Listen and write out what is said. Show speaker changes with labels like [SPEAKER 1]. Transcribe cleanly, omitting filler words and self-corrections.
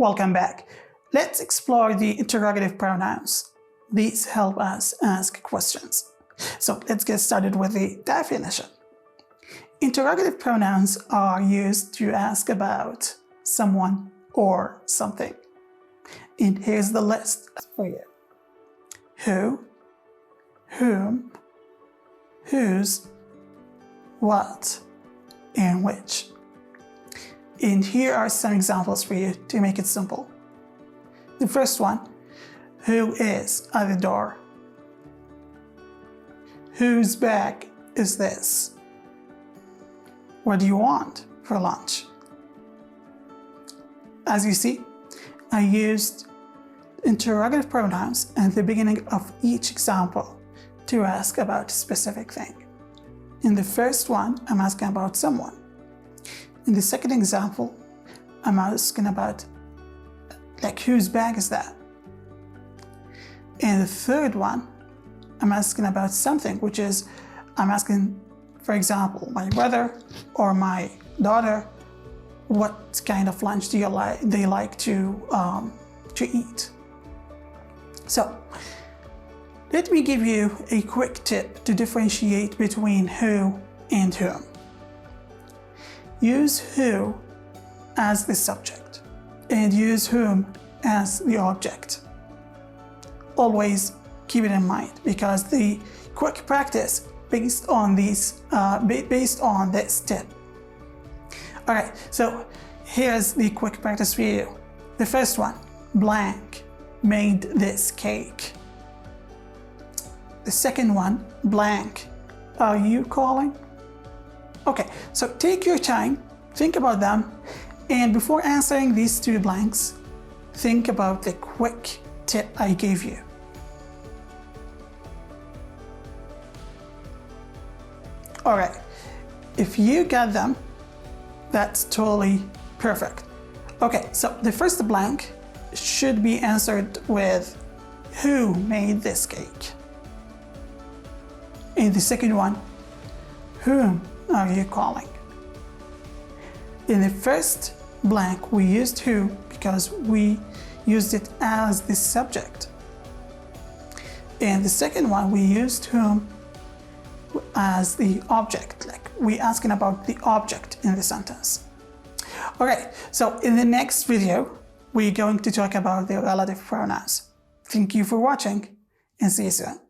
[SPEAKER 1] Welcome back. Let's explore the interrogative pronouns. These help us ask questions. So let's get started with the definition. Interrogative pronouns are used to ask about someone or something. And here's the list for you. Who, whom, whose, what, and which. And here are some examples for you to make it simple. The first one, who is at the door? Whose bag is this? What do you want for lunch? As you see, I used interrogative pronouns at the beginning of each example to ask about a specific thing. In the first one, I'm asking about someone. In the second example, I'm asking about, whose bag is that? In the third one, I'm asking about something, which is, I'm asking, for example, my brother or my daughter, what kind of lunch they like to eat. So, let me give you a quick tip to differentiate between who and whom. Use who as the subject and use whom as the object. Always keep it in mind because the quick practice based on this tip. Alright, so here's the quick practice for you. The first one, blank made this cake. The second one, blank, are you calling? Okay, so take your time, think about them, and before answering these two blanks, think about the quick tip I gave you. Alright, if you get them, that's totally perfect. Okay, so the first blank should be answered with who made this cake? And the second one, whom are you calling? In the first blank, we used who because we used it as the subject. In the second one, we used whom as the object, like we asking about the object in the sentence. Alright, so in the next video, we're going to talk about the relative pronouns. Thank you for watching and see you soon.